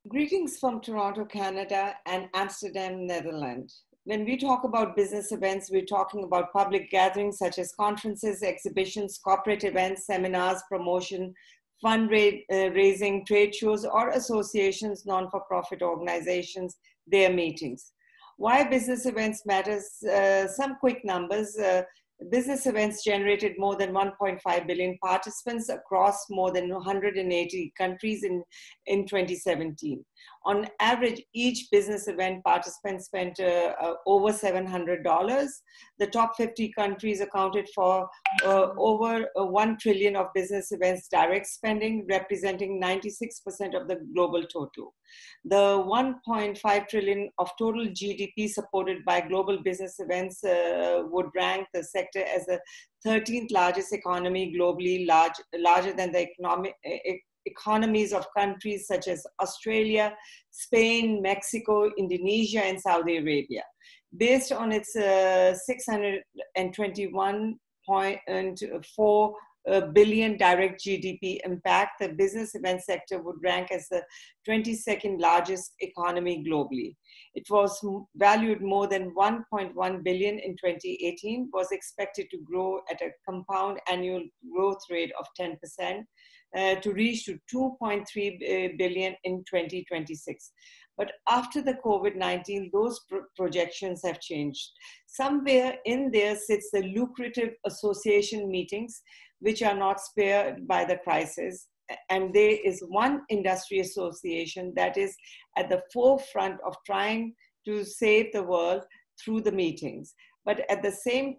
Greetings from Toronto, Canada and Amsterdam, Netherlands. When we talk about business events, we're talking about public gatherings such as conferences, exhibitions, corporate events, seminars, promotion, fundraising, trade shows, or associations, non-for-profit organizations, their meetings. Why business events matters? Some quick numbers. Business events generated more than 1.5 billion participants across more than 180 countries in 2017. On average, each business event participant spent over $700. The top 50 countries accounted for over 1 trillion of business events direct spending, representing 96% of the global total. The 1.5 trillion of total GDP supported by global business events would rank the sector as the 13th largest economy globally, larger than the economies of countries such as Australia, Spain, Mexico, Indonesia, and Saudi Arabia. Based on its 621.4 billion direct GDP impact, the business event sector would rank as the 22nd largest economy globally. It was valued more than 1.1 billion in 2018, was expected to grow at a compound annual growth rate of 10%, to reach to 2.3 billion in 2026. But after the COVID-19, those projections have changed. Somewhere in there sits the lucrative association meetings, which are not spared by the crisis. And there is one industry association that is at the forefront of trying to save the world through the meetings. But at the same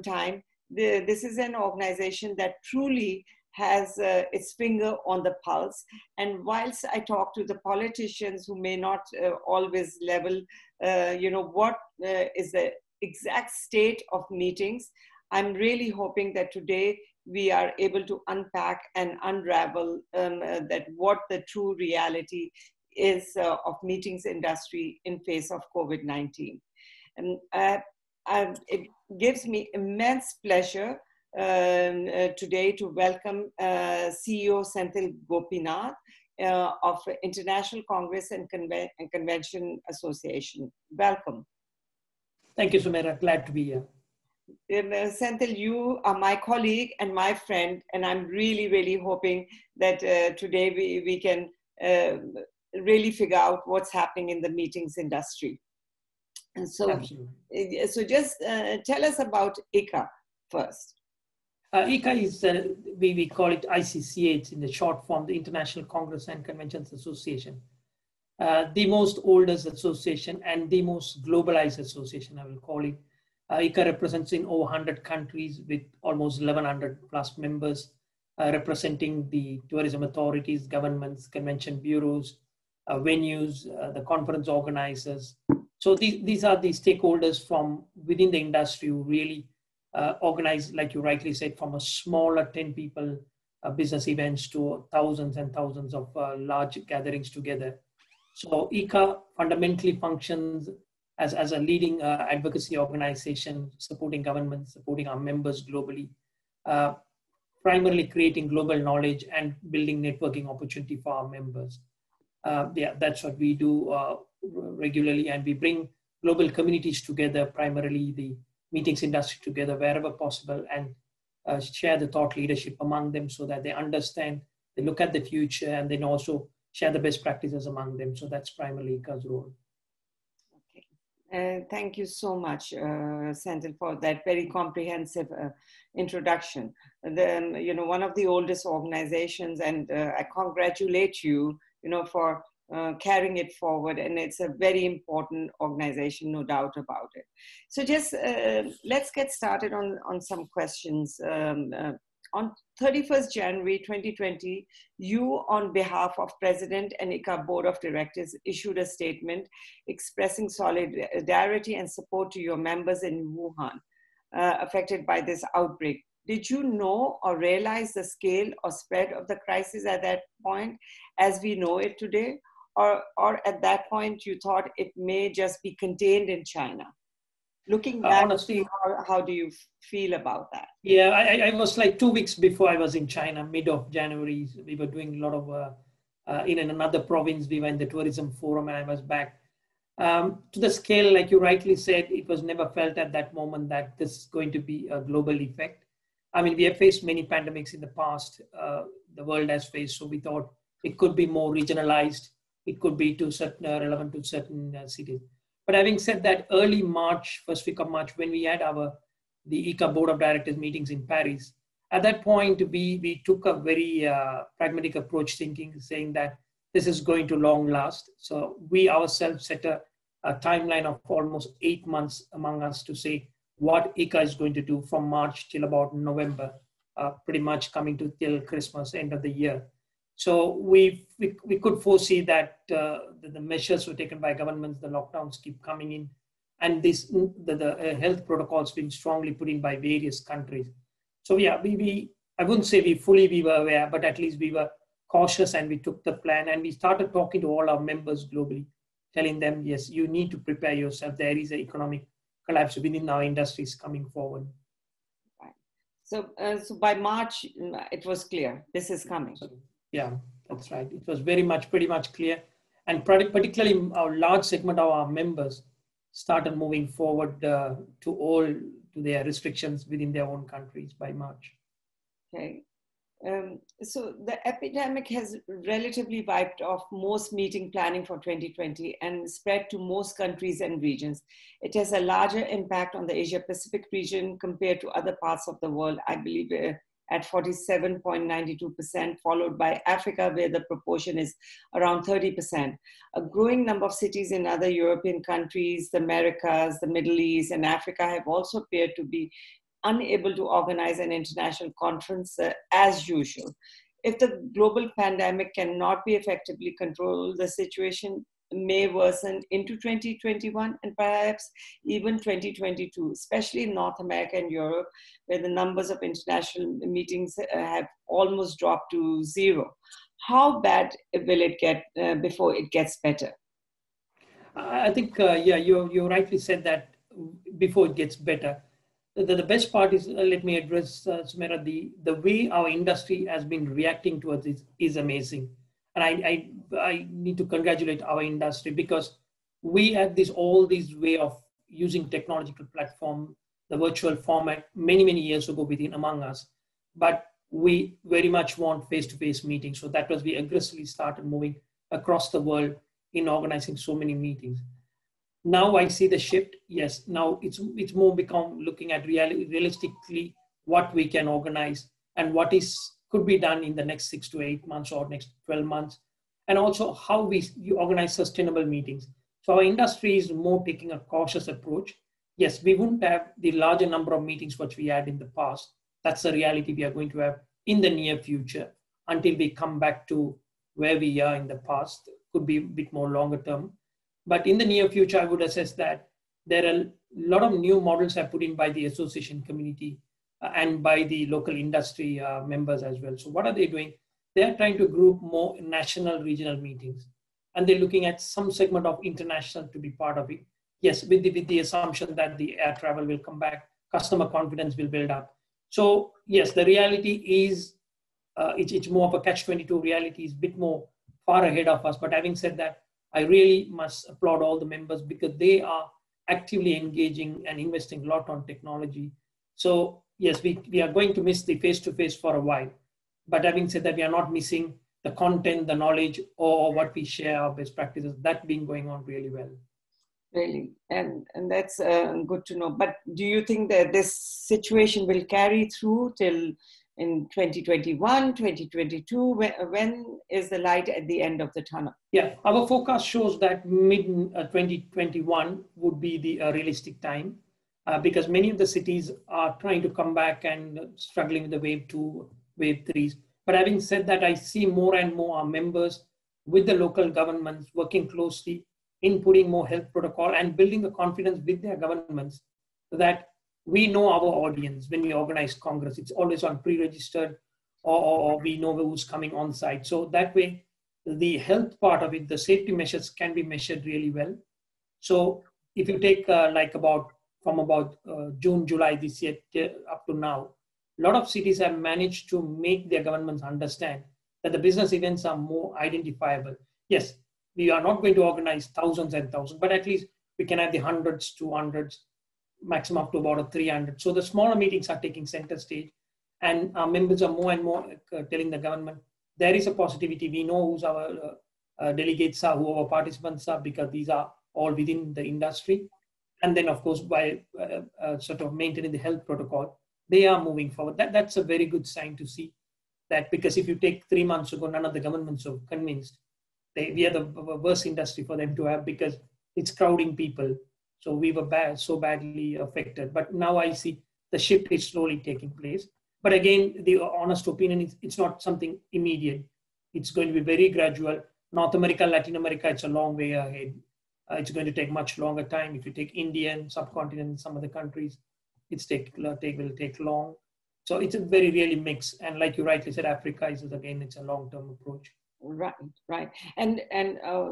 time, this is an organization that truly has its finger on the pulse. And whilst I talk to the politicians who may not always level, what is the exact state of meetings, I'm really hoping that today we are able to unpack and unravel that what the true reality is of meetings industry in face of COVID-19. And it gives me immense pleasure today to welcome CEO Senthil Gopinath of International Congress and Convention Association. Welcome. Thank you, Sumaira. Glad to be here. Senthil, you are my colleague and my friend, and I'm really, really hoping that today we can really figure out what's happening in the meetings industry. And so, so just tell us about ICA first. ICA is, we call it ICCH in the short form, the International Congress and Conventions Association. The most oldest association and the most globalized association, I will call it. ICA represents in over 100 countries with almost 1,100 plus members, representing the tourism authorities, governments, convention bureaus, venues, the conference organizers. So these are the stakeholders from within the industry who really organize, like you rightly said, from a smaller 10 people business events to thousands and thousands of large gatherings together. So ICA fundamentally functions as a leading advocacy organization, supporting governments, supporting our members globally, primarily creating global knowledge and building networking opportunity for our members. Yeah, that's what we do regularly, and we bring global communities together, primarily the meetings industry together wherever possible, and share the thought leadership among them so that they understand, they look at the future, and then also share the best practices among them. So that's primarily ICA's role. Okay. Thank you so much, Senthil, for that very comprehensive introduction. One of the oldest organizations, and I congratulate you, for carrying it forward, and it's a very important organization, no doubt about it. So just let's get started on some questions. On 31st January 2020, you, on behalf of President and ICA Board of Directors, issued a statement expressing solidarity and support to your members in Wuhan affected by this outbreak. Did you know or realize the scale or spread of the crisis at that point as we know it today? Or at that point, you thought it may just be contained in China? Looking back, honestly, how do you feel about that? Yeah, I was like 2 weeks before I was in China, mid of January. We were doing a lot of in another province. We were in the tourism forum and I was back. To the scale, like you rightly said, it was never felt at that moment that this is going to be a global effect. I mean, we have faced many pandemics in the past, the world has faced, so we thought it could be more regionalized. It could be to certain, relevant to certain cities. But having said that, early March, first week of March, when we had the ICA Board of Directors meetings in Paris, at that point, we took a very pragmatic approach, thinking, saying that this is going to long last. So we ourselves set a timeline of almost 8 months among us to say what ICA is going to do from March till about November, pretty much coming to till Christmas, end of the year. So we could foresee that the measures were taken by governments, the lockdowns keep coming in, and the health protocols being strongly put in by various countries. So yeah, I wouldn't say we were aware, but at least we were cautious and we took the plan and we started talking to all our members globally, telling them, yes, you need to prepare yourself. There is an economic collapse within our industries coming forward. Right. So by March, it was clear this is coming. Yeah, that's right. It was pretty much clear. And particularly our large segment of our members started moving forward to their restrictions within their own countries by March. Okay. So the epidemic has relatively wiped off most meeting planning for 2020 and spread to most countries and regions. It has a larger impact on the Asia Pacific region compared to other parts of the world. I believe at 47.92%, followed by Africa, where the proportion is around 30%. A growing number of cities in other European countries, the Americas, the Middle East, and Africa have also appeared to be unable to organize an international conference as usual. If the global pandemic cannot be effectively controlled, the situation may worsen into 2021 and perhaps even 2022, especially in North America and Europe, where the numbers of international meetings have almost dropped to zero. How bad will it get before it gets better? I think, yeah, you rightly said that before it gets better. The best part is, let me address, Sumaira, the way our industry has been reacting towards it is amazing. And I need to congratulate our industry because we had all these way of using technological platform, the virtual format many years ago among us. But we very much want face-to-face meetings. So that was, we aggressively started moving across the world in organizing so many meetings. Now I see the shift. Yes, now it's more become looking at realistically what we can organize and what could be done in the next 6 to 8 months or next 12 months. And also how you organize sustainable meetings. So our industry is more taking a cautious approach. Yes, we wouldn't have the larger number of meetings which we had in the past. That's the reality we are going to have in the near future until we come back to where we are in the past. Could be a bit more longer term. But in the near future, I would assess that there are a lot of new models are put in by the association community and by the local industry members as well. So what are they doing? They're trying to group more national, regional meetings. And they're looking at some segment of international to be part of it. Yes, with the assumption that the air travel will come back, customer confidence will build up. So yes, the reality is, it's more of a catch-22. Reality is a bit more far ahead of us. But having said that, I really must applaud all the members because they are actively engaging and investing a lot on technology. So yes, we are going to miss the face-to-face for a while. But having said that, we are not missing the content, the knowledge, or what we share, our best practices. That been going on really well. Really, and that's good to know. But do you think that this situation will carry through till in 2021, 2022? When is the light at the end of the tunnel? Yeah, our forecast shows that mid-2021 would be the realistic time because many of the cities are trying to come back and struggling with the wave 2, wave 3s. But having said that, I see more and more our members with the local governments working closely in putting more health protocol and building the confidence with their governments that we know our audience when we organize Congress. It's always on pre-registered or we know who's coming on site. So that way, the health part of it, the safety measures can be measured really well. So if you take from about June, July this year up to now, a lot of cities have managed to make their governments understand that the business events are more identifiable. Yes, we are not going to organize thousands and thousands, but at least we can have the hundreds, 200s, maximum up to about a 300. So the smaller meetings are taking center stage, and our members are more and more telling the government there is a positivity. We know who's our delegates are, who our participants are, because these are all within the industry. And then, of course, by sort of maintaining the health protocol, they are moving forward. That's a very good sign to see that, because if you take 3 months ago, none of the governments are convinced. We are the worst industry for them to have, because it's crowding people. So we were so badly affected. But now I see the shift is slowly taking place. But again, the honest opinion is it's not something immediate. It's going to be very gradual. North America, Latin America, it's a long way ahead. It's going to take much longer time. If you take India and subcontinent, some of the countries, will take long. So it's a very really mixed. And like you rightly said, Africa is again, it's a long-term approach. Right. And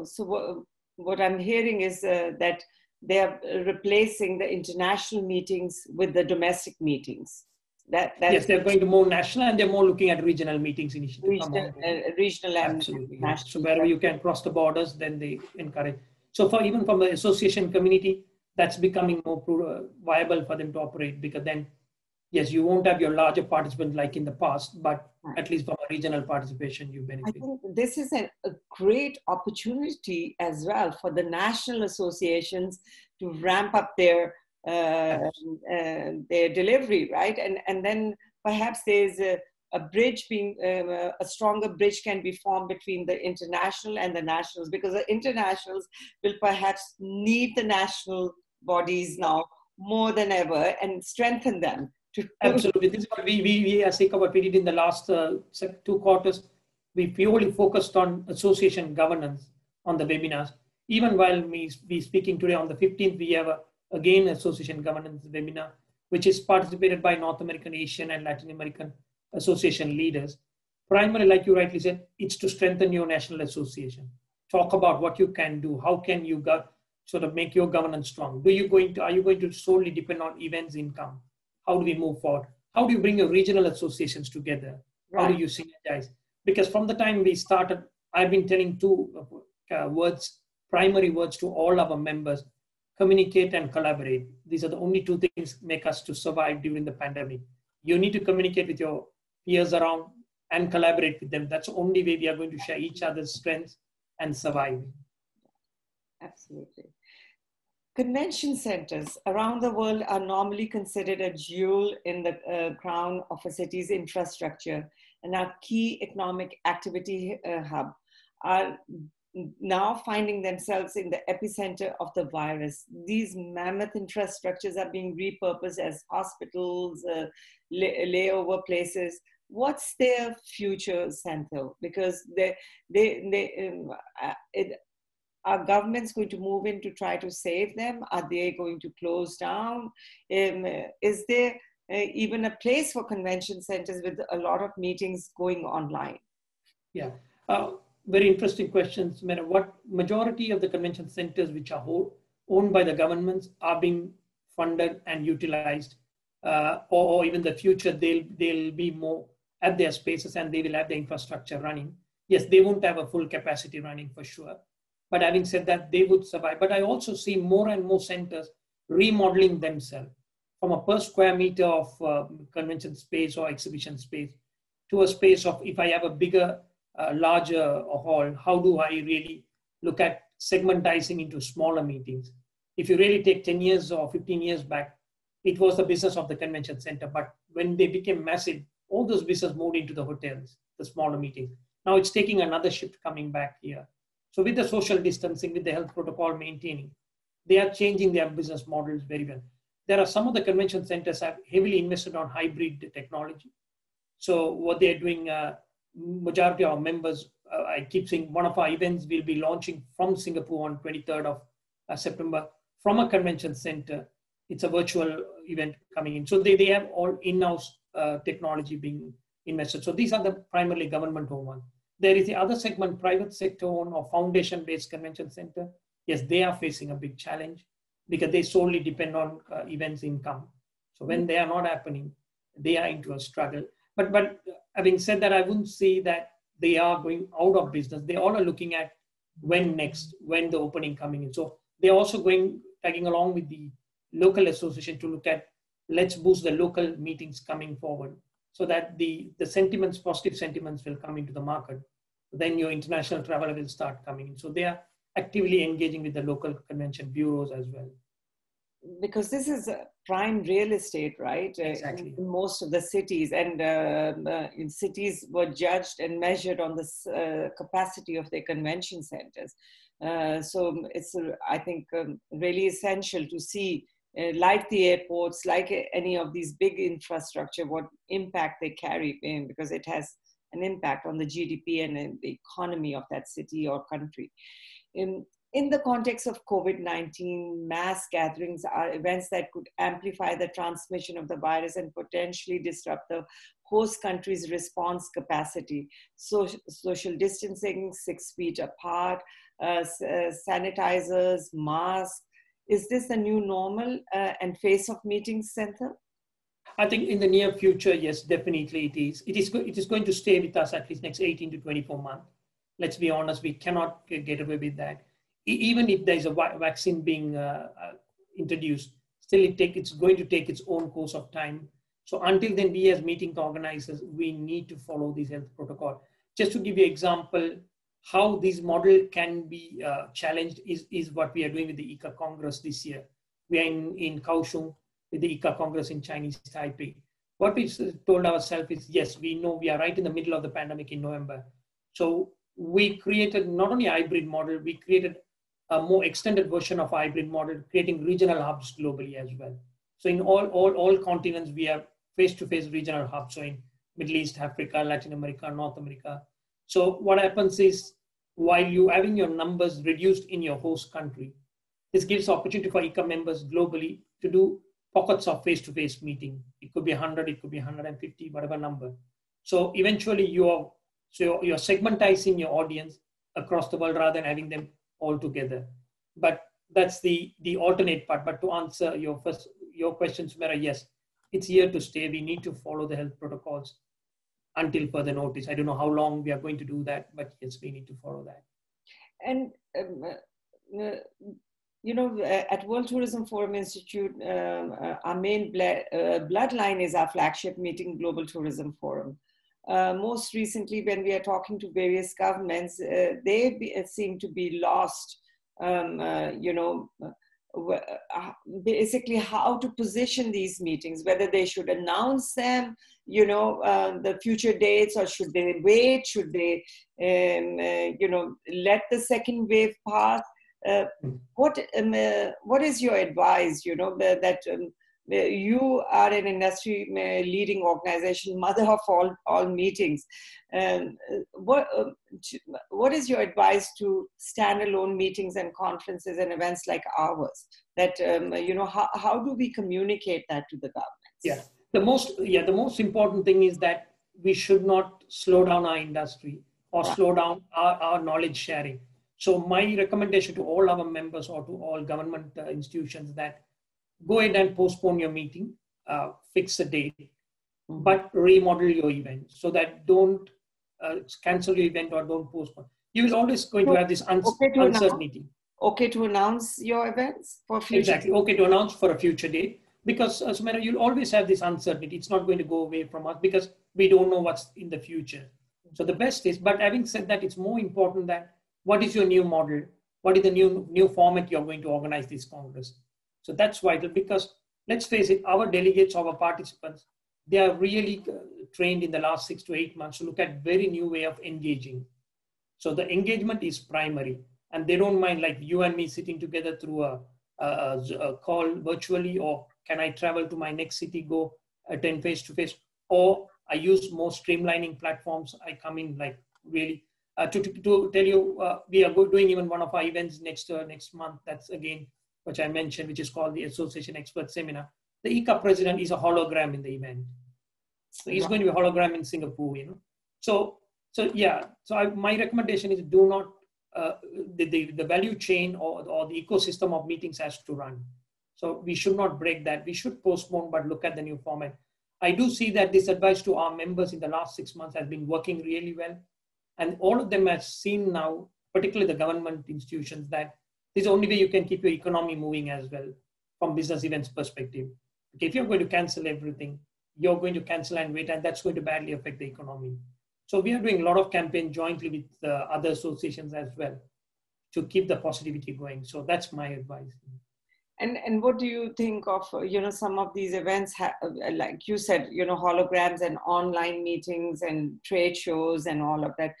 so what I'm hearing is that they're replacing the international meetings with the domestic meetings. Yes, they're going to more national, and they're more looking at regional meetings initially. Regional and absolutely national. So wherever you can cross the borders, then they encourage. So even from the association community, that's becoming more viable for them to operate, because then, yes, you won't have your larger participants like in the past, but at least from a regional participation, you benefit. I think this is a great opportunity as well for the national associations to ramp up their delivery, right? And then perhaps there's a bridge a stronger bridge can be formed between the international and the nationals, because the internationals will perhaps need the national bodies now more than ever and strengthen them. Absolutely. This is what we as SECA, what we did in the last 2 quarters. We purely focused on association governance on the webinars. Even while we speaking today on the 15th, we have again association governance webinar, which is participated by North American, Asian, and Latin American association leaders. Primarily, like you rightly said, it's to strengthen your national association. Talk about what you can do. How can you sort of make your governance strong? Are you going to solely depend on events income? How do we move forward? How do you bring your regional associations together? Right. How do you synergize? Because from the time we started, I've been telling 2 primary words to all our members: communicate and collaborate. These are the only 2 things make us to survive during the pandemic. You need to communicate with your peers around and collaborate with them. That's the only way we are going to share each other's strengths and survive. Absolutely. Convention centers around the world are normally considered a jewel in the crown of a city's infrastructure and are key economic activity hub, are now finding themselves in the epicenter of the virus. These mammoth infrastructures are being repurposed as hospitals, layover places. What's their future, Senthil? Because are governments going to move in to try to save them? Are they going to close down? Is there even a place for convention centers with a lot of meetings going online? Yeah, very interesting questions. What majority of the convention centers which are owned by the governments are being funded and utilized, or even the future they'll be more at their spaces and they will have the infrastructure running. Yes, they won't have a full capacity running for sure. But having said that, they would survive. But I also see more and more centers remodeling themselves from a per square meter of convention space or exhibition space to a space of, if I have a bigger, larger hall, how do I really look at segmentizing into smaller meetings? If you really take 10 years or 15 years back, it was the business of the convention center. But when they became massive, all those business moved into the hotels, the smaller meetings. Now it's taking another shift coming back here. So with the social distancing, with the health protocol maintaining, they are changing their business models very well. There are some of the convention centers have heavily invested on hybrid technology. So what they're doing, majority of our members, I keep saying one of our events will be launching from Singapore on 23rd of September from a convention center. It's a virtual event coming in. So they have all in-house technology being invested. So these are the primarily government-owned ones. There is the other segment, private sector-owned or foundation-based convention center. Yes, they are facing a big challenge because they solely depend on events income. So when they are not happening, they are into a struggle. But having said that, I wouldn't say that they are going out of business, they all are looking at when next, when the opening coming in. So they're also tagging along with the local association to look at, let's boost the local meetings coming forward so that the sentiments, positive sentiments will come into the market. Then your international traveler will start coming in. So they are actively engaging with the local convention bureaus as well. Because this is prime real estate, right? Exactly. In most of the cities, and in cities were judged and measured on the capacity of their convention centers. So it's, I think, really essential to see, like the airports, like any of these big infrastructure, what impact they carry in, because it has an impact on the GDP and the economy of that city or country. In the context of COVID-19, mass gatherings are events that could amplify the transmission of the virus and potentially disrupt the host country's response capacity. So, social distancing, 6 feet apart, sanitizers, masks. Is this the new normal and face of meetings, Senthil? I think in the near future, yes, definitely it is. It is going to stay with us at least next 18 to 24 months. Let's be honest, we cannot get away with that. Even if there's a vaccine being introduced, still it's going to take its own course of time. So until then, we as meeting organizers, we need to follow this health protocol. Just to give you an example, how this model can be challenged is what we are doing with the ICA Congress this year. We are in Kaohsiung with the ICA Congress in Chinese Taipei. What we told ourselves is, yes, we know we are right in the middle of the pandemic in November. So we created not only a hybrid model, we created a more extended version of a hybrid model, creating regional hubs globally as well. So in all continents, we have face-to-face regional hubs. So in Middle East, Africa, Latin America, North America. So what happens is, while you having your numbers reduced in your host country, this gives opportunity for ICA members globally to do pockets of face-to-face meeting. It could be 100, it could be 150, whatever number. So eventually you're segmentizing your audience across the world rather than having them all together. But that's the alternate part. But to answer your question, Sumaira, yes, it's here to stay. We need to follow the health protocols until further notice. I don't know how long we are going to do that, but yes, we need to follow that. And at World Tourism Forum Institute, our main bloodline is our flagship meeting, Global Tourism Forum. Most recently, when we are talking to various governments, they seem to be lost, basically how to position these meetings, whether they should announce them, the future dates, or should they wait? Should they, let the second wave pass? What is your advice, that you are an industry leading organization, mother of all meetings. What is your advice to standalone meetings and conferences and events like ours? That, how do we communicate that to the governments? Yeah, the most important thing is that we should not slow down our industry or slow down our knowledge sharing. So my recommendation to all our members or to all government institutions that go ahead and postpone your meeting, fix a date, but remodel your event so that don't cancel your event or don't postpone. You will always going to have this uncertainty. Okay to announce your events for future. Exactly. Okay to announce for a future date, because Sumaira, you'll always have this uncertainty. It's not going to go away from us because we don't know what's in the future. So the best is, but having said that, it's more important that what is your new model? What is the new format you're going to organize this Congress? So that's vital, because let's face it, our delegates, our participants, they are really trained in the last 6 to 8 months to look at very new way of engaging. So the engagement is primary, and they don't mind like you and me sitting together through a call virtually, or can I travel to my next city, go attend face to face, or I use more streamlining platforms. I come in like really to tell you, we are doing even one of our events next month. That's again, which I mentioned, which is called the Association Expert Seminar. The ICA president is a hologram in the event. So he's going to be a hologram in Singapore, So my recommendation is do not, the value chain or the ecosystem of meetings has to run. So we should not break that. We should postpone, but look at the new format. I do see that this advice to our members in the last 6 months has been working really well. And all of them have seen now, particularly the government institutions, that this is the only way you can keep your economy moving as well from business events perspective. Okay, if you're going to cancel everything, you're going to cancel and wait, and that's going to badly affect the economy. So we are doing a lot of campaign jointly with other associations as well to keep the positivity going. So that's my advice. And what do you think of, some of these events, like you said, holograms and online meetings and trade shows and all of that.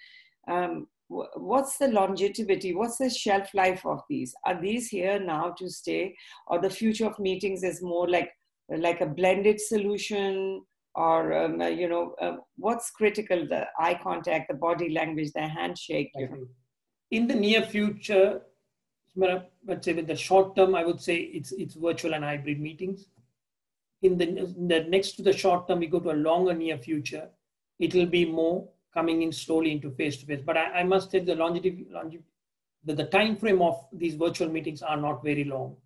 What's the longevity? What's the shelf life of these? Are these here now to stay, or the future of meetings is more like a blended solution, or what's critical? The eye contact, the body language, the handshake. In the near future, let's say with the short term, I would say it's virtual and hybrid meetings. In the next to the short term, we go to a longer near future. It will be more coming in slowly into face-to-face. But I must say the time frame of these virtual meetings are not very long.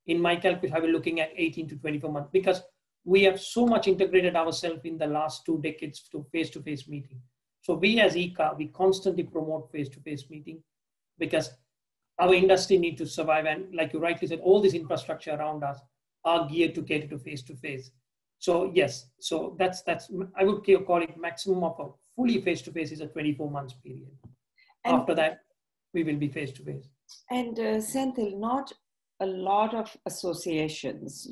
In my calculation, I will be looking at 18 to 24 months, because we have so much integrated ourselves in the last 2 decades to face-to-face meeting. So we as ICA, we constantly promote face-to-face meeting, because our industry needs to survive. And like you rightly said, all this infrastructure around us are geared to cater to face-to-face. So yes, so that's I would call it maximum of a fully face-to-face is a 24 months period. And after that, we will be face-to-face. And Senthil, not a lot of associations,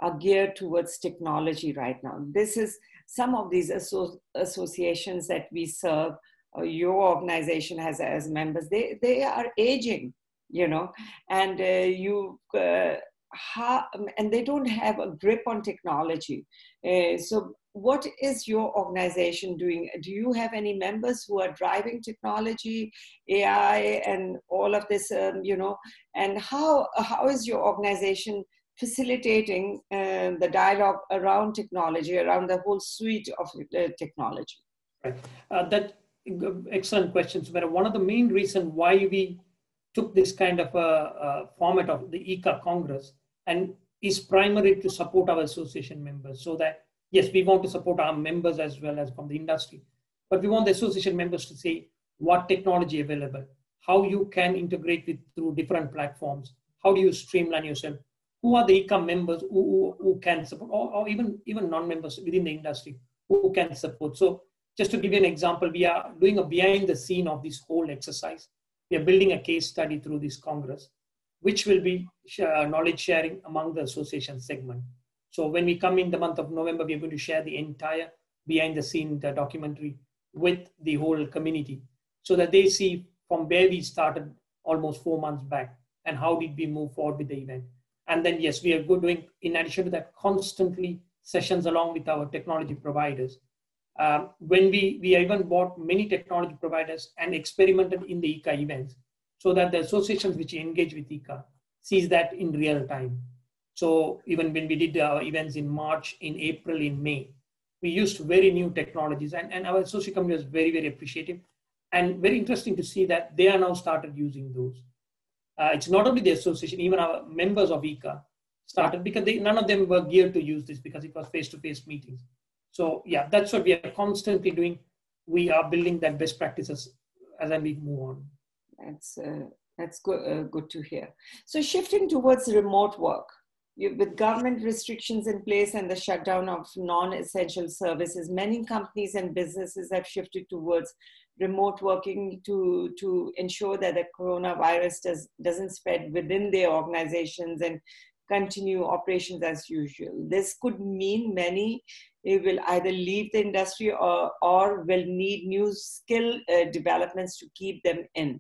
are geared towards technology right now. This is some of these associations that we serve, your organization has as members, they are aging, and and they don't have a grip on technology. So what is your organization doing? Do you have any members who are driving technology, AI, and all of this, and how is your organization facilitating the dialogue around technology, around the whole suite of technology? Right. That excellent question, Sumaira. One of the main reasons why we took this kind of a format of the ICA Congress and is primarily to support our association members, so that, yes, we want to support our members as well as from the industry, but we want the association members to say what technology available, how you can integrate with through different platforms, how do you streamline yourself, who are the ICA members who can support, or even non-members within the industry who can support. So just to give you an example, we are doing a behind the scene of this whole exercise. We are building a case study through this Congress, which will be knowledge sharing among the association segment. So when we come in the month of November, we are going to share the entire behind the scene documentary with the whole community, so that they see from where we started almost 4 months back and how did we move forward with the event. And then, yes, we are doing, in addition to that, constantly sessions along with our technology providers. When we even bought many technology providers and experimented in the ICA events, so that the associations which engage with ICA sees that in real time. So even when we did our events in March, in April, in May, we used very new technologies, and our associate company was very, very appreciative, and very interesting to see that they are now started using those. It's not only the association, even our members of ICA started, because none of them were geared to use this because it was face-to-face meetings. So yeah, that's what we are constantly doing. We are building that best practices as we move on. That's good, good to hear. So shifting towards remote work, with government restrictions in place and the shutdown of non-essential services, many companies and businesses have shifted towards remote working to ensure that the coronavirus doesn't spread within their organizations and continue operations as usual. This could mean many will either leave the industry or will need new skill developments to keep them in.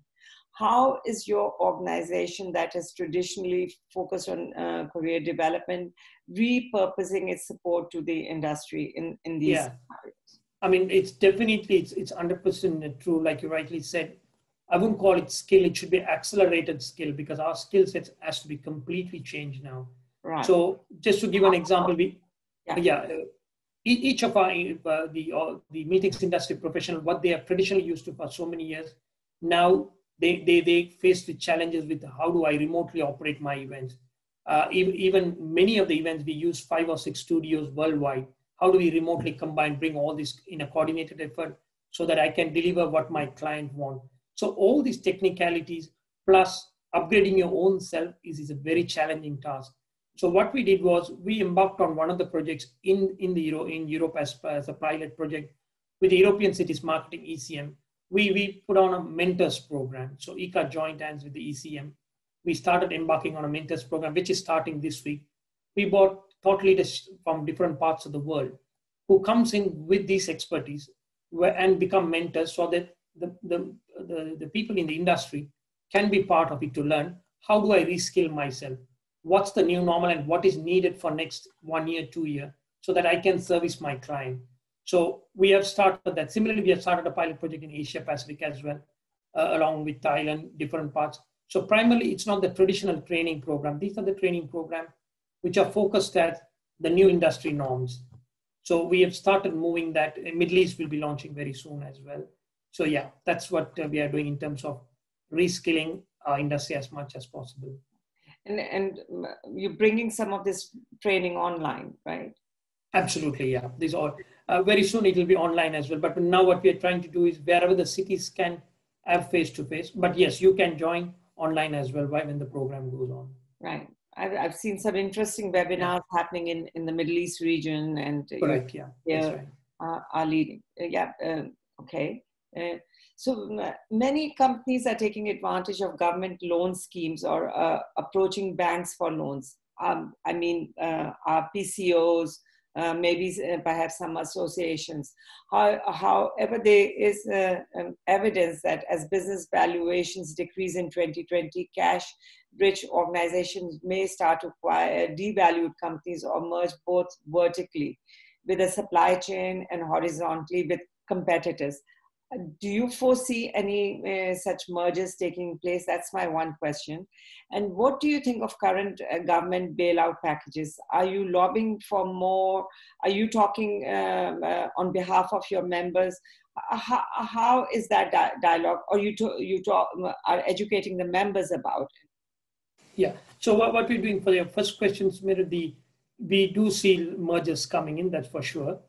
How is your organization that has traditionally focused on career development repurposing its support to the industry in these areas? I mean, it's definitely, it's 100% true. Like you rightly said, I wouldn't call it skill. It should be accelerated skill, because our skill sets has to be completely changed now. Right. So just to give an example, each of our the meetings industry professional, what they have traditionally used to for so many years, now they face the challenges with how do I remotely operate my events. Even many of the events, we use 5 or 6 studios worldwide. How do we remotely combine, bring all this in a coordinated effort so that I can deliver what my client wants. So all these technicalities plus upgrading your own self is a very challenging task. So what we did was we embarked on one of the projects in Europe as a pilot project with the European Cities Marketing ECM. We put on a mentors program. So ICA joined hands with the ECM. We started embarking on a mentors program, which is starting this week. We brought thought leaders from different parts of the world who comes in with this expertise and become mentors so that the people in the industry can be part of it to learn how do I reskill myself, what's the new normal and what is needed for next 1 year, 2 year, so that I can service my client. So we have started that. Similarly, we have started a pilot project in Asia Pacific as well, along with Thailand, different parts. So primarily, it's not the traditional training program. These are the training programs which are focused at the new industry norms. So we have started moving that. Middle East will be launching very soon as well. So yeah, that's what we are doing in terms of reskilling our industry as much as possible. And you're bringing some of this training online, right? Absolutely, yeah. These all very soon it will be online as well. But now what we are trying to do is wherever the cities can have face-to-face. But yes, you can join online as well when the program goes on. Right. I've seen some interesting webinars happening in the Middle East region, and correct, yeah, that's right. Are leading. Okay. So many companies are taking advantage of government loan schemes or approaching banks for loans. I mean, our PCOs, maybe perhaps some associations. However, there is evidence that as business valuations decrease in 2020, cash-rich organizations may start to acquire devalued companies or merge both vertically with a supply chain and horizontally with competitors. Do you foresee any such mergers taking place? That's my one question. And what do you think of current government bailout packages? Are you lobbying for more? Are you talking on behalf of your members? How is that dialogue? Or are educating the members about it? Yeah. So what we're doing for your first question, Sumaira, we do see mergers coming in, that's for sure.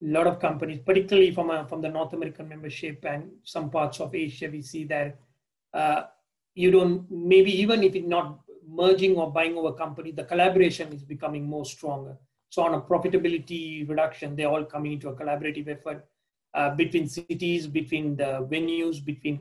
A lot of companies, particularly from the North American membership and some parts of Asia, we see that you don't, maybe even if it's not merging or buying over company, the collaboration is becoming more stronger. So on a profitability reduction, they're all coming into a collaborative effort between cities, between the venues, between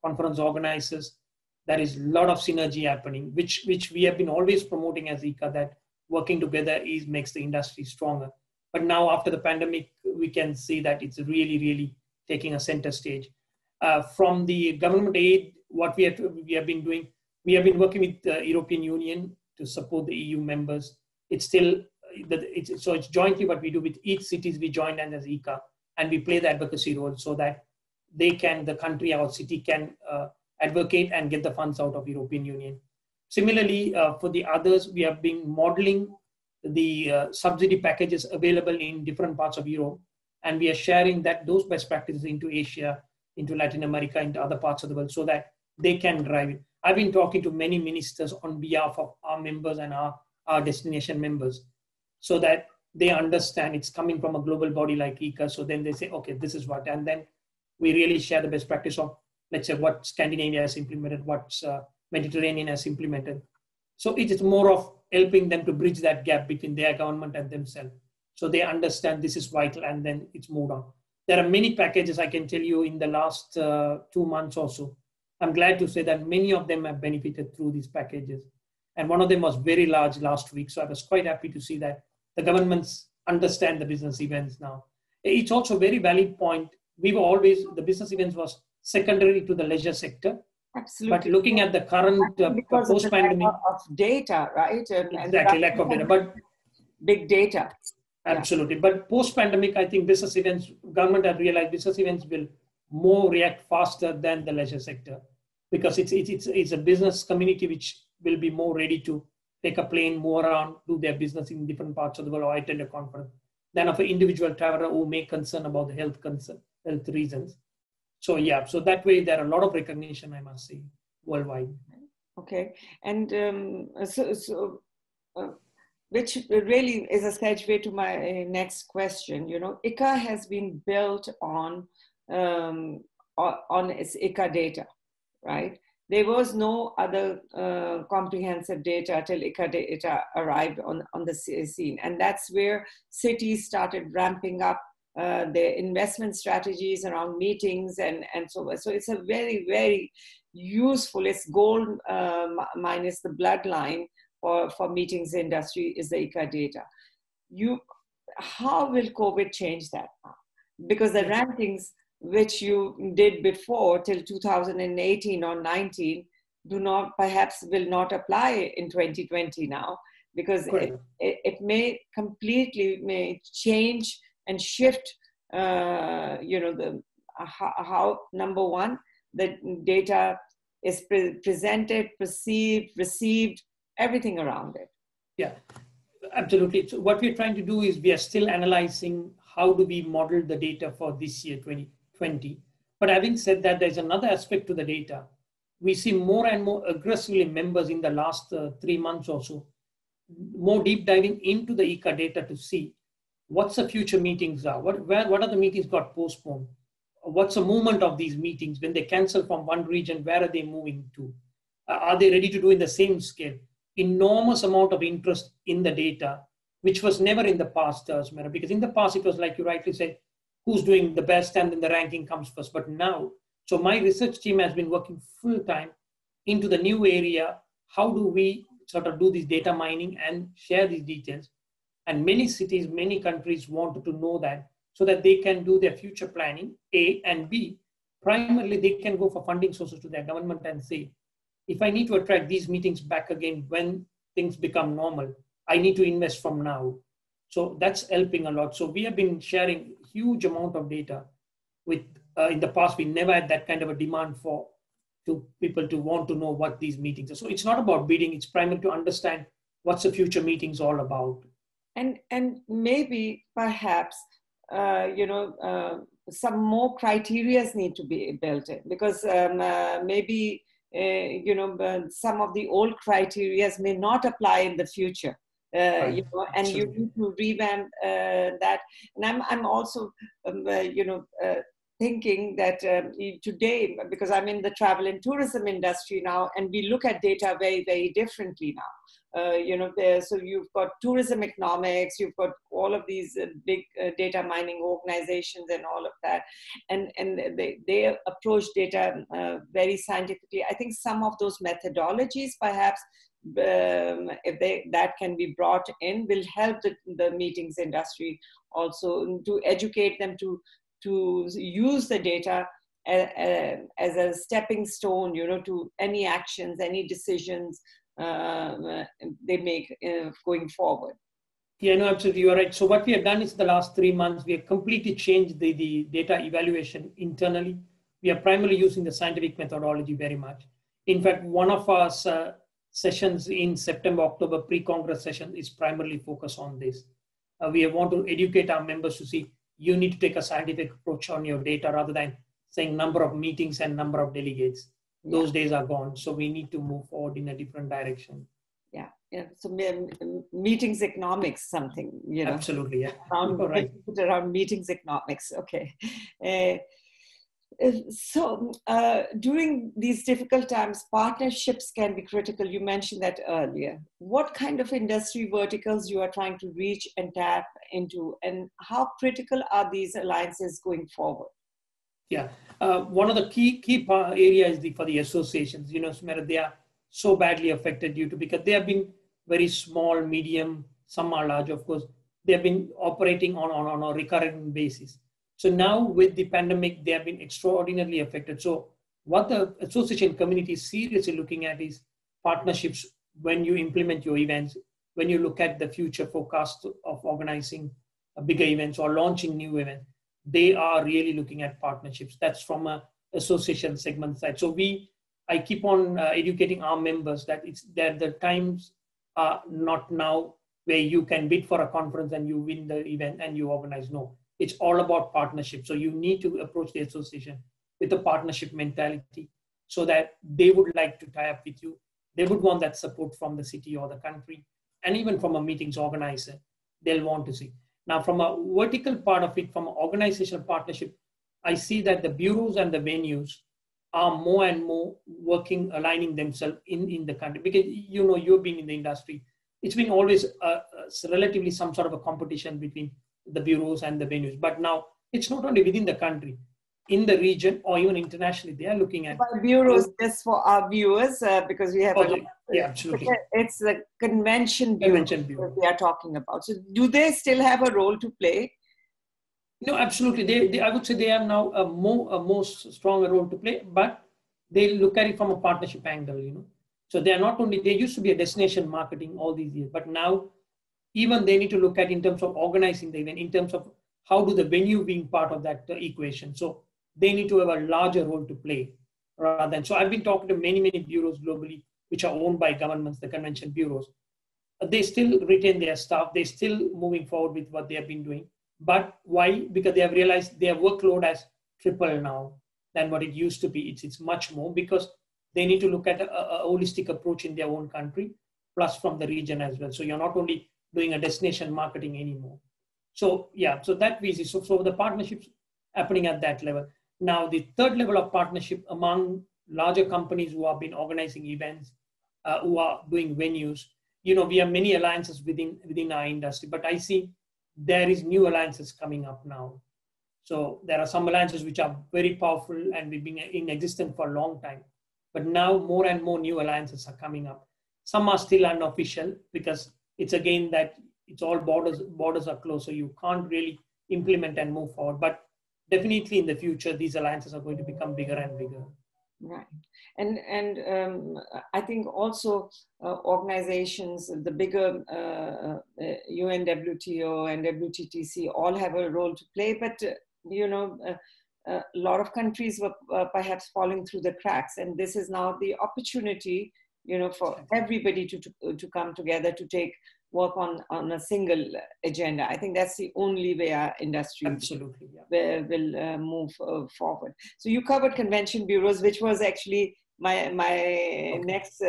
conference organizers. There is a lot of synergy happening, which we have been always promoting as ICA, that working together makes the industry stronger. But now after the pandemic, we can see that it's really, really taking a center stage. From the government aid, what we have been doing, we have been working with the European Union to support the EU members. It's jointly what we do with each cities. We join in as ICA and we play the advocacy role so that the country or city can advocate and get the funds out of European Union. Similarly, for the others, we have been modeling the subsidy packages available in different parts of Europe, and we are sharing those best practices into Asia, into Latin America, into other parts of the world, so that they can drive it. I've been talking to many ministers on behalf of our members and our destination members, so that they understand it's coming from a global body like ICA. So then they say, okay, this is what, and then we really share the best practice of, let's say, what Scandinavia has implemented, what Mediterranean has implemented. So it is more of helping them to bridge that gap between their government and themselves. So they understand this is vital, and then it's moved on. There are many packages I can tell you in the last 2 months or so. I'm glad to say that many of them have benefited through these packages. And one of them was very large last week. So I was quite happy to see that the governments understand the business events now. It's also a very valid point. The business events was secondary to the leisure sector. Absolutely. But looking at the current post-pandemic of data, right? Exactly, lack of data, but big data. Absolutely. Yeah. But post-pandemic, I think business events, government have realized business events will more react faster than the leisure sector, because it's a business community which will be more ready to take a plane, move around, do their business in different parts of the world, or attend a conference, than of an individual traveler who may concern about the health reasons. So yeah, so that way there are a lot of recognition, I must say, worldwide. Okay, and which really is a segue to my next question. You know, ICA has been built on on its ICA data, right? There was no other comprehensive data till ICA data arrived on the scene. And that's where cities started ramping up their investment strategies around meetings and so on. So it's a very, very useful, it's gold minus the bloodline for meetings industry is the ICA data. How will COVID change that now? Because the rankings which you did before till 2018 or 19 will not apply in 2020 now, because it may completely change and shift, how number one, the data is presented, perceived, received, everything around it. Yeah, absolutely. So what we're trying to do is we are still analyzing how do we model the data for this year, 2020. But having said that, there's another aspect to the data. We see more and more aggressively members in the last 3 months or so, more deep diving into the ICA data to see what's the future meetings are, what are the meetings got postponed, what's the movement of these meetings when they cancel from one region, where are they moving to? Are they ready to do in the same scale? Enormous amount of interest in the data, which was never in the past, Sumaira, because in the past it was like you rightly said, who's doing the best and then the ranking comes first. But now, so my research team has been working full time into the new area. How do we sort of do this data mining and share these details? And many cities, many countries wanted to know that so that they can do their future planning, A, and B, primarily they can go for funding sources to their government and say, if I need to attract these meetings back again when things become normal, I need to invest from now. So that's helping a lot. So we have been sharing huge amount of data with, in the past, we never had that kind of a demand to people to want to know what these meetings are. So it's not about bidding, it's primarily to understand what's the future meetings all about. And maybe perhaps, some more criterias need to be built in, because maybe, some of the old criterias may not apply in the future. And you need to revamp that. And I'm also, thinking that today, because I'm in the travel and tourism industry now, and we look at data very, very differently now. So you've got tourism economics, you've got all of these big data mining organizations and all of that, and they approach data very scientifically. I think some of those methodologies, perhaps, if that can be brought in, will help the meetings industry also to educate them to use the data as a stepping stone, to any actions, any decisions they make going forward. Yeah, no, absolutely, you're right. So what we have done is the last 3 months, we have completely changed the data evaluation internally. We are primarily using the scientific methodology very much. In fact, one of our sessions in September, October pre-Congress session is primarily focused on this. We want to educate our members to see you need to take a scientific approach on your data rather than saying number of meetings and number of delegates. Those days are gone. So we need to move forward in a different direction. Yeah. So meetings economics, something, Absolutely, yeah. Around meetings economics. Okay. So during these difficult times, partnerships can be critical. You mentioned that earlier. What kind of industry verticals you are trying to reach and tap into, and how critical are these alliances going forward? Yeah, one of the key areas is for the associations. Sumaira, they are so badly affected because they have been very small, medium, some are large, of course. They have been operating on a recurring basis. So now with the pandemic, they have been extraordinarily affected. So what the association community is seriously looking at is partnerships when you implement your events, when you look at the future forecast of organizing bigger events or launching new events. They are really looking at partnerships. That's from an association segment side. So I keep on educating our members that the times are not now where you can bid for a conference and you win the event and you organize. No, it's all about partnership. So you need to approach the association with a partnership mentality so that they would like to tie up with you. They would want that support from the city or the country, and even from a meetings organizer, they'll want to see. Now, from a vertical part of it, from an organizational partnership, I see that the bureaus and the venues are more and more working, aligning themselves in the country. Because, you've been in the industry. It's been always relatively some sort of a competition between the bureaus and the venues. But now it's not only within the country, in the region or even internationally, they are looking at. By bureaus, just for our viewers, because we have yeah, absolutely. It's the convention bureau we are talking about. So do they still have a role to play? No, absolutely. I would say they have now a more stronger role to play, but they look at it from a partnership angle, So they are not only, they used to be a destination marketing all these years, but now even they need to look at in terms of organizing the event, in terms of how do the venue being part of that equation. So they need to have a larger role to play rather than. So I've been talking to many bureaus globally, which are owned by governments, the convention bureaus. They still retain their staff. They're still moving forward with what they have been doing. But why? Because they have realized their workload has tripled now than what it used to be. It's much more because they need to look at a holistic approach in their own country, plus from the region as well. So you're not only doing a destination marketing anymore. So yeah, so that we see. So the partnerships happening at that level. Now the third level of partnership among larger companies who have been organizing events, who are doing venues. We have many alliances within our industry, but I see there is new alliances coming up now. So there are some alliances which are very powerful and we've been in existence for a long time. But now more and more new alliances are coming up. Some are still unofficial because it's again that it's all borders are closed, so you can't really implement and move forward. But definitely in the future, these alliances are going to become bigger and bigger. Right. And I think also organizations, the bigger UNWTO and WTTC all have a role to play, but a lot of countries were perhaps falling through the cracks, and this is now the opportunity, for everybody to come together to work on a single agenda. I think that's the only way our industry absolutely will move forward. So you covered convention bureaus, which was actually my next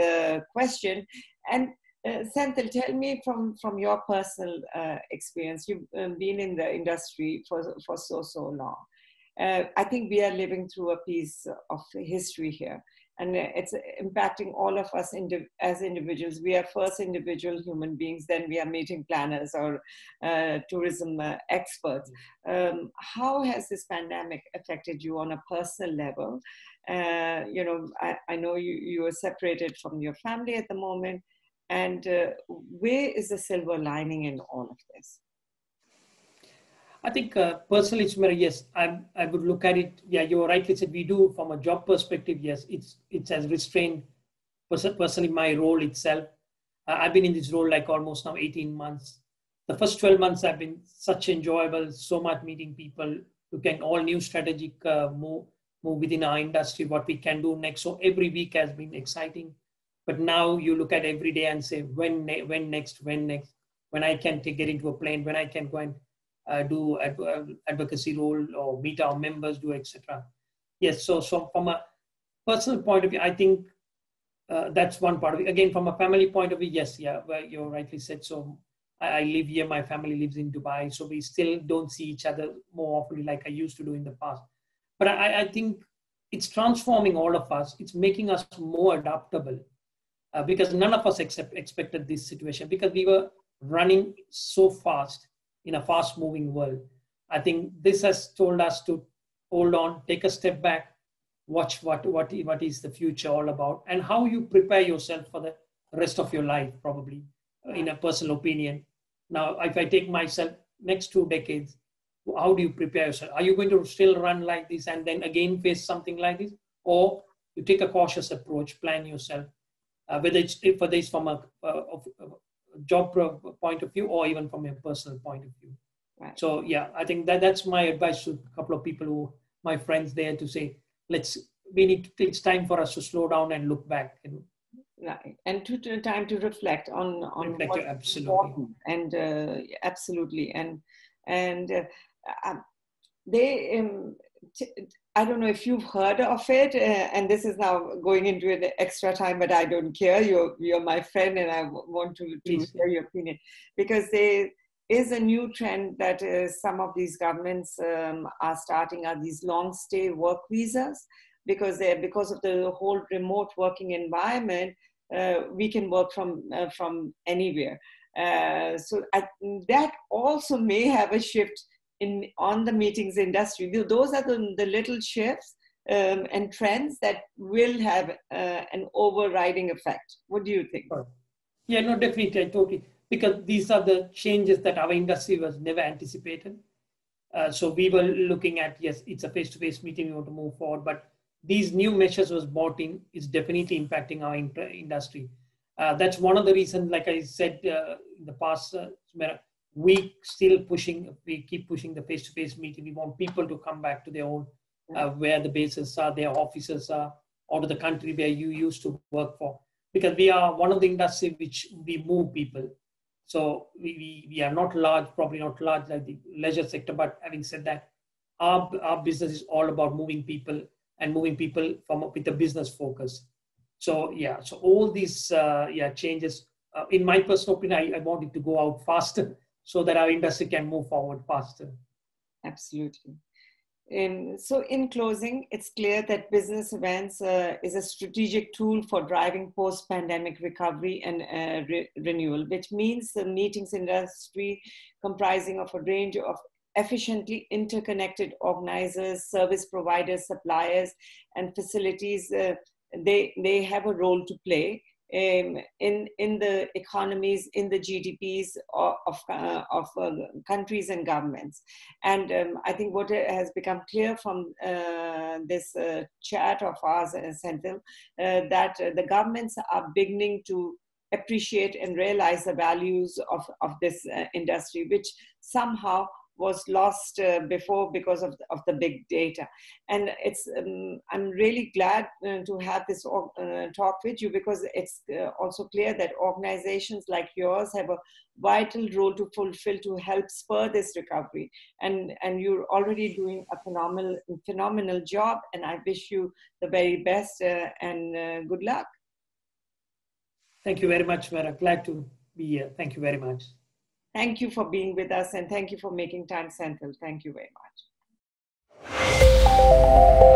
question. And Senthil, tell me from your personal experience. You've been in the industry for so long. I think we are living through a piece of history here. And it's impacting all of us as individuals. We are first individual human beings, then we are meeting planners or tourism experts. How has this pandemic affected you on a personal level? I know you are separated from your family at the moment. And where is the silver lining in all of this? I think personally, Sumaira, yes, I would look at it. Yeah, you rightly said we do from a job perspective. Yes, it has restrained personally my role itself. I've been in this role like almost now 18 months. The first 12 months have been such enjoyable, so much meeting people, looking all new strategic move within our industry, what we can do next. So every week has been exciting. But now you look at every day and say, when next, when I can get into a plane, when I can go and do advocacy role or meet our members, do etc. Yes, so from a personal point of view, I think that's one part of it. Again, from a family point of view, yes, yeah, well, you rightly said. So I live here, my family lives in Dubai, so we still don't see each other more often like I used to do in the past. But I think it's transforming all of us. It's making us more adaptable because none of us expected this situation because we were running so fast in a fast-moving world. I think this has told us to hold on, take a step back, watch what is the future all about, and how you prepare yourself for the rest of your life, probably, in a personal opinion. Now, if I take myself, next 2 decades, how do you prepare yourself? Are you going to still run like this and then again face something like this? Or you take a cautious approach, plan yourself, whether it's from a job point of view or even from a personal point of view. Right. So yeah, I think that's my advice to a couple of people my friends there to say, it's time for us to slow down and look back. Right, and time to reflect on what's absolutely important. And absolutely, and they. I don't know if you've heard of it, and this is now going into an extra time, but I don't care. You're my friend, and I want to hear your opinion because is a new trend that some of these governments are starting are these long stay work visas, because of the whole remote working environment, we can work from anywhere. So that also may have a shift on the meetings industry. Those are the little shifts and trends that will have an overriding effect. What do you think? Yeah, no, definitely, I totally, because these are the changes that our industry was never anticipated. So we were looking at, yes, it's a face-to-face meeting, we want to move forward, but these new measures was brought in is definitely impacting our industry. That's one of the reasons, like I said in the past, we keep pushing the face-to-face meeting. We want people to come back to their own, where the bases are, their offices are, or to the country where you used to work for. Because we are one of the industries which we move people. So we are not large, probably not large like the leisure sector, but having said that, our business is all about moving people and moving people with a business focus. So yeah, so all these changes, in my personal opinion, I want it to go out faster so that our industry can move forward faster. Absolutely. So in closing, it's clear that business events is a strategic tool for driving post-pandemic recovery and renewal, which means the meetings industry comprising of a range of efficiently interconnected organizers, service providers, suppliers, and facilities, they have a role to play in the economies, in the GDPs of countries and governments. And I think what has become clear from this chat of ours, Senthil, that the governments are beginning to appreciate and realize the values of this industry, which somehow was lost before because of the big data. And it's I'm really glad to have this talk with you, because it's also clear that organizations like yours have a vital role to fulfill to help spur this recovery. And you're already doing a phenomenal job, and I wish you the very best and good luck. Thank you very much, Sumaira. Glad to be here. Thank you very much. Thank you for being with us, and thank you for making time, Senthil. Thank you very much.